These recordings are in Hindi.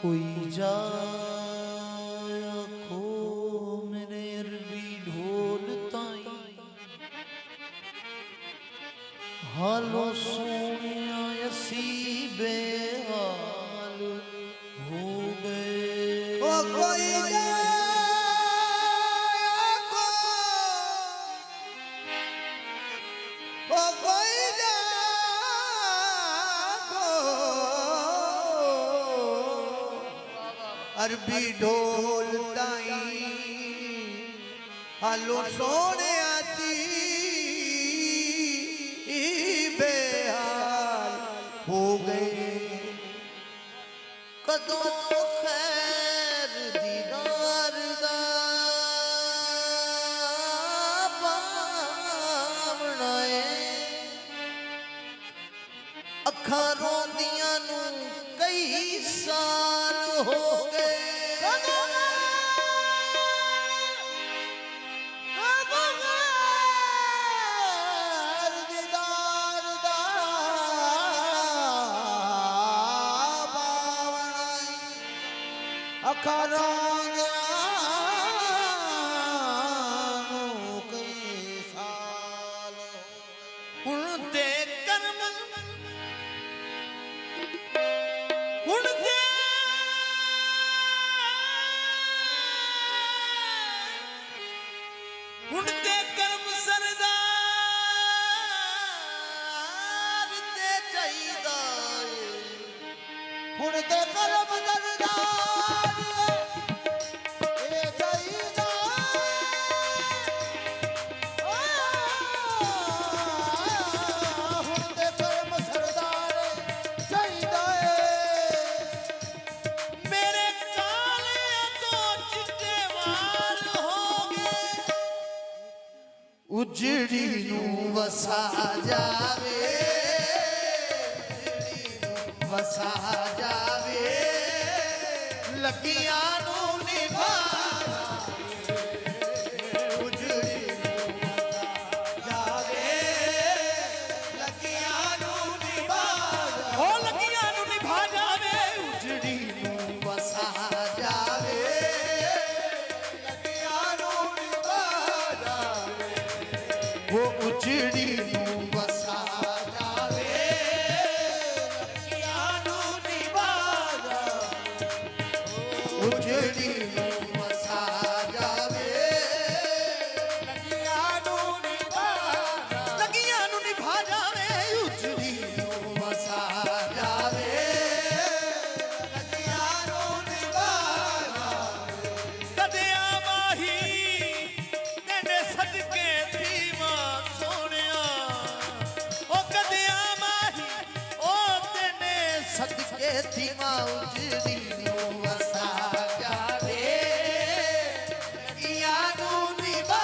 कोई जाए आखो मेरे अरबी ढोल ताई हालो सोने असी बेहाल हो गए। ओ कोई अरबी ढोल ताई हालो सोने आती बेहाल हो गए। कदों खैर दीदार दा पावना है अखां रोंदियां नू कई साल हो गए। उजड़ी नू वसा जावे वसा जावे लगियां नू निभा उजड़ी नू जावे लगियां नू निभा ओ लगियां नू निभा जावे उजड़ी नू वसा जावे वो उजड़ी नू वसा जावे लगियां नू निभा उजड़ी नू वसा जावे लगियां नू निभा लगियां नू निभा जावे उजड़ी नू वसा जावे लगियां नू निभा कदिया माही तेने सदके सदके थी मां उजड़ी नू वसा जावे लगियां नू निभा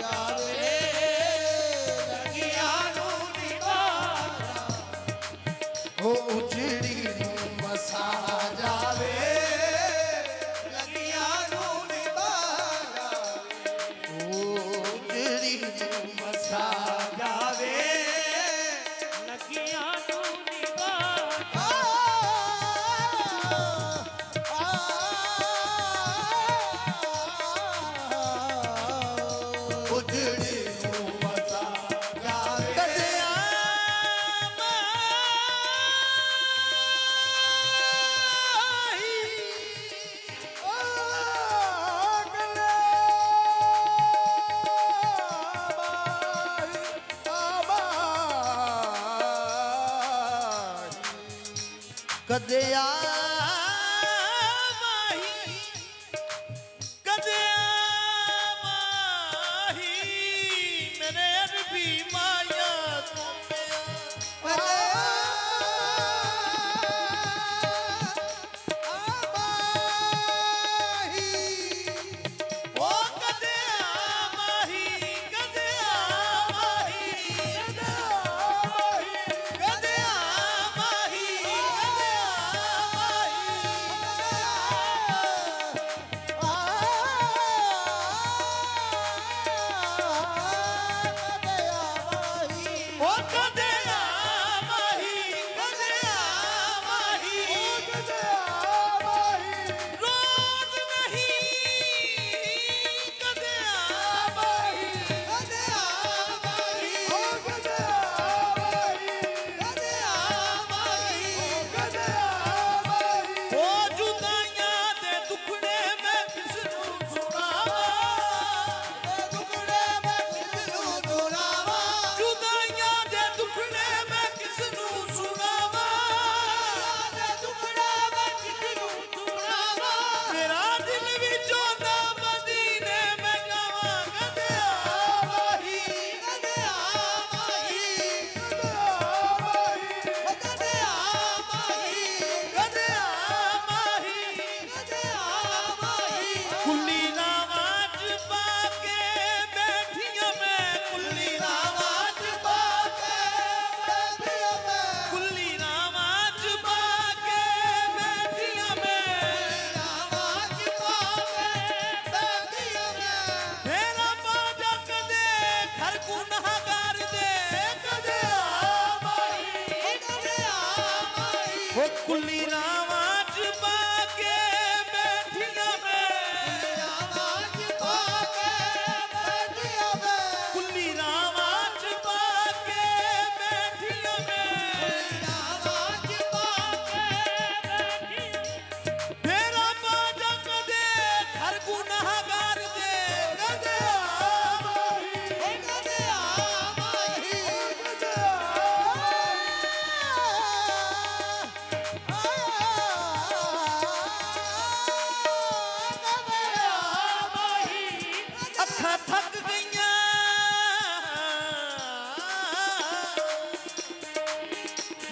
जावे लगियां नू निभा ओ उजड़ी नू वसा जावे लगियां नू निभा ओ उजड़ी नू वसा जावे लगियां नू निभा उजड़ी नू वसा जावे कदिया माही कदिया माही कदिया माही मेरे अरबी माया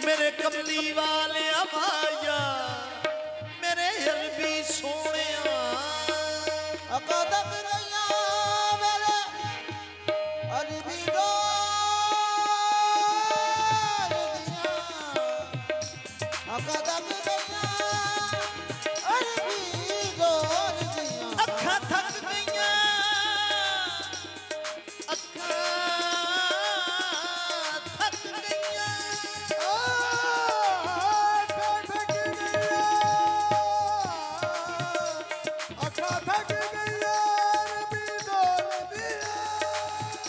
मेरे कमली वाले माया मेरे अरबी सोने अकदम गया मेरे अरबी अकदम गया अरबी डोर दिया अखा थक गईया अखा थक गईया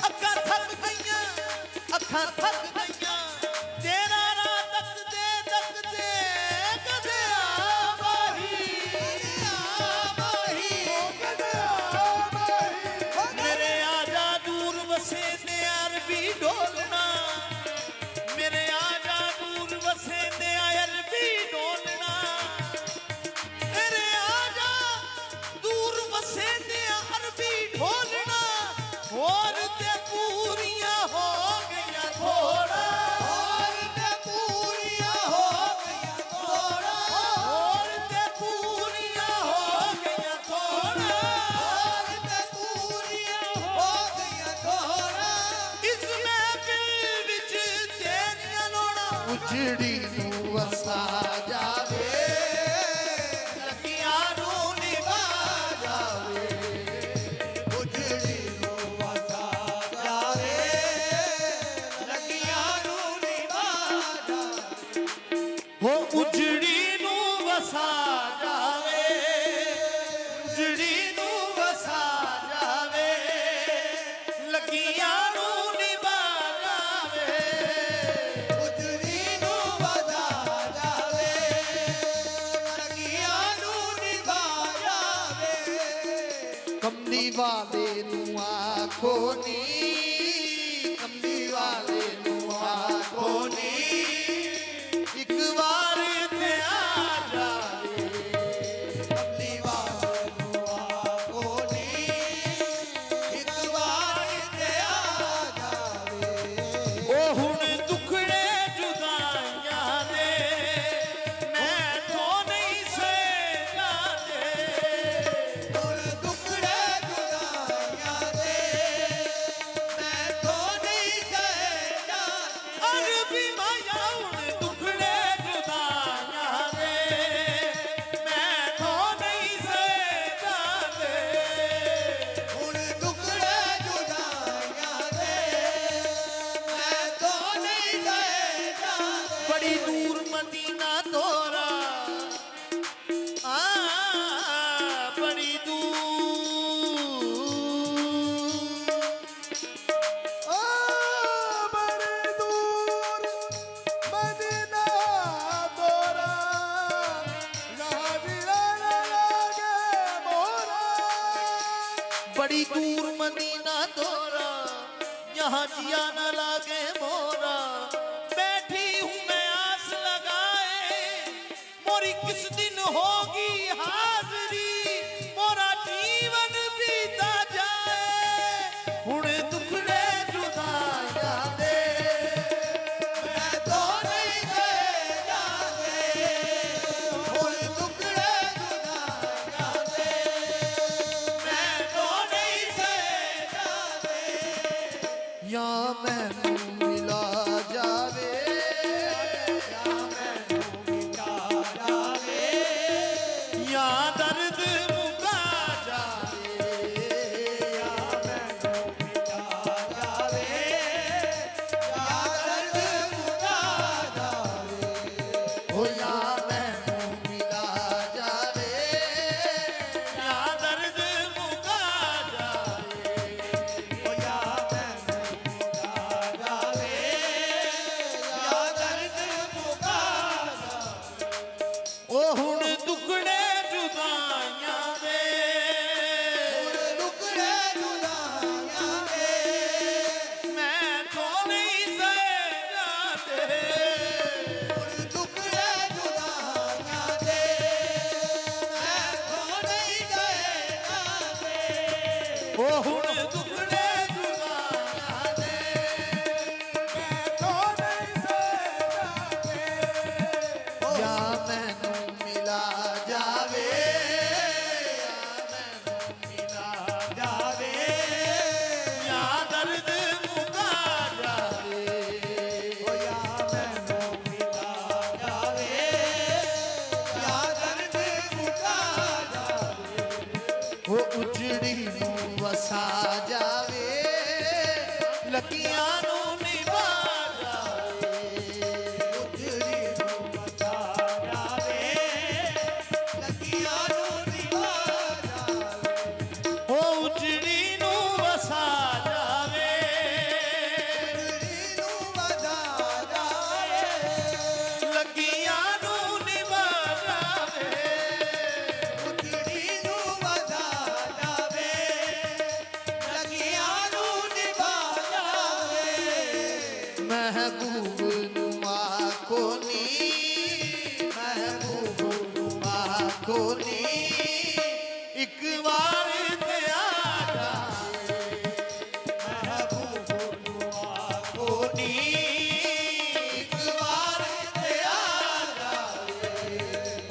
अखा थक गईया अखा थक गईया तेरा रात तक दे कदे मेरे आजा दूर बसे ने अरबी डोलना मेरे आजा दूर बसे ने अरबी डोलना मेरे आजा दूर बसे ने अरबी ढोलना और ते पूरियां हो गईया थोड़ा और ते पूरियां हो गया थोड़ा और ते पूरियां हो गईया थोड़ा और ते पूरियां हो गया थोड़ा इसमें दिल विच तेरियां लोड़ा उजड़ी नू वसा जावे लगियां नू निभा जावे उजड़ी नु वसा जावे लगियां नु निभा जावे हो उजड़ी नू वसा जावे उजड़ी नू वसा जावे लगियां नू निभा जावे उजड़ी नु वसा जावे लगियां नु निभा जावे कमली वाले नू आखो नी कमली वाले नू आखो नी एक बार ते आ जावे कमली वाले नु आखो नी एक बार ते आ जावे ओ हुण दुखड़े जुदाइयां दे मैं तो नहीं सहना दे हुण दुखड़े जुदाइयां दे मैं तो नहीं सहना अरबी माया हुण दुखड़े जुदाइयां दे मैं तो नहीं सहना दे हुण दुखड़े जुदाइयां दे मैं तो नहीं सहना बड़ी दूर मदीना तोरा बड़ी दूर ओ बड़ी दूर मदीना तोरा नाजिरा लागे मोरा बड़ी दूर मदीना तोरा यहाँ जिया न लागे मोरा बैठी हूँ मैं आस लगाए मोरी किस दिन होगी हाजरी मोरा जीवन बीता जाए हुण दुखड़े जुदाइयां दे मैं तो नहीं सहना दे हुण दुखड़े जुदाइयां दे मैं तो नहीं सहना दे या मैनू मिला जावे या दर्द मुका जावे ओ या मैनू मिला जावे या दर्द मुका जावे ओ हुण दुखड़े जुदाइयां दे मैं तो नहीं सहना दे ओ हुण दुखड़े जुदाइयां दे मैं तो नहीं सहना दे ਮਹਿਬੂਬ ਨੂੰ ਆਖੋ ਨੀ ਮਹਿਬੂਬ ਨੂੰ ਆਖੋ ਨੀ ਇੱਕ ਵਾਰ ਤੇ ਆ ਜਾਵੇ ਮਹਿਬੂਬ ਨੂੰ ਆਖੋ ਨੀ ਇੱਕ ਵਾਰ ਤੇ ਆ ਜਾਵੇ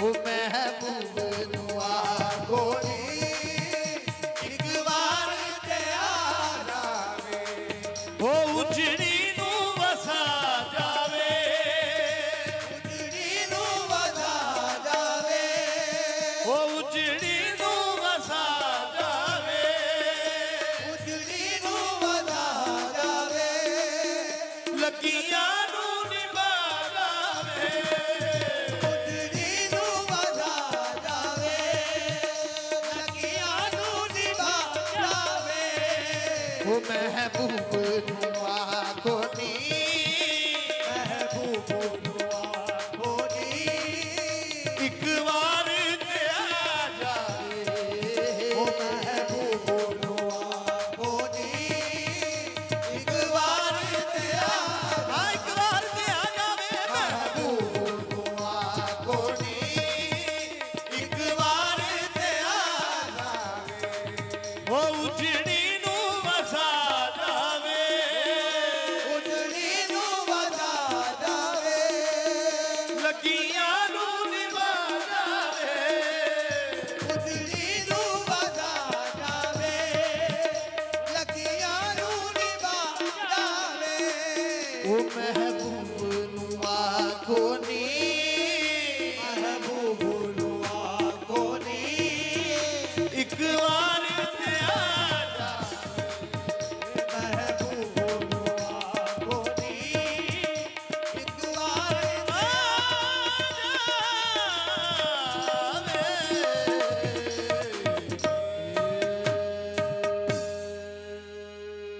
ਉਹ ਮਹਿਬੂਬ ਨੂੰ ਆਖੋ ਨੀ ਇੱਕ ਵਾਰ ਤੇ ਆ ਜਾਵੇ ਉਹ ਉਜੜੀ ਨੂੰ ਵਸਾ ਜਾਵੇ ਉਜੜੀ ਨੂੰ ਵਸਾ ਜਾਵੇ ਉਹ ਉਜੜੀ ਨੂੰ ਵਸਾ ਜਾਵੇ ਉਜੜੀ ਨੂੰ ਵਸਾ ਜਾਵੇ ਲੱਗੀਆਂ ਨੂੰ ਨਿਭਾ ਜਾਵੇ ਉਜੜੀ ਨੂੰ ਵਸਾ ਜਾਵੇ ਲੱਗੀਆਂ ਨੂੰ ਨਿਭਾ ਜਾਵੇ ਉਹ ਮਹਿਬੂਬ ਨੂੰ ਆਖੋ ਨੀ ਮਹਿਬੂਬ ਨੂੰ ਆਖੋ ਨੀ ਇੱਕ ਵਾਰ ਤੇ ਆ ਜਾਵੇ ਉਹ ਮਹਿਬੂਬ ਨੂੰ ਆਖੋ ਨੀ ਇੱਕ ਵਾਰ ਤੇ ਹਾਂ ਇੱਕ ਵਾਰ ਤੇ ਆ ਜਾਵੇ ਮਹਿਬੂਬ ਨੂੰ ਆਖੋ ਨੀ ਇੱਕ ਵਾਰ ਤੇ ਆ ਜਾਵੇ ਉਹ ਉਜੜੀ ਨੂੰ ਵਸਾ ਜਾਵੇ ਉਜੜੀ ਨੂੰ ਵਸਾ ਜਾਵੇ ਲੱਗੀਆਂ ਨੂੰ ਨਿਭਾ ਜਾਵੇ ਉਜੜੀ ਨੂੰ ਵਸਾ ਜਾਵੇ ਲੱਗੀਆਂ ਨੂੰ ਨਿਭਾ ਜਾਵੇ ਉਹ ਮਹਿਬੂਬ ਨੂੰ ਆਖੋ ਨੀ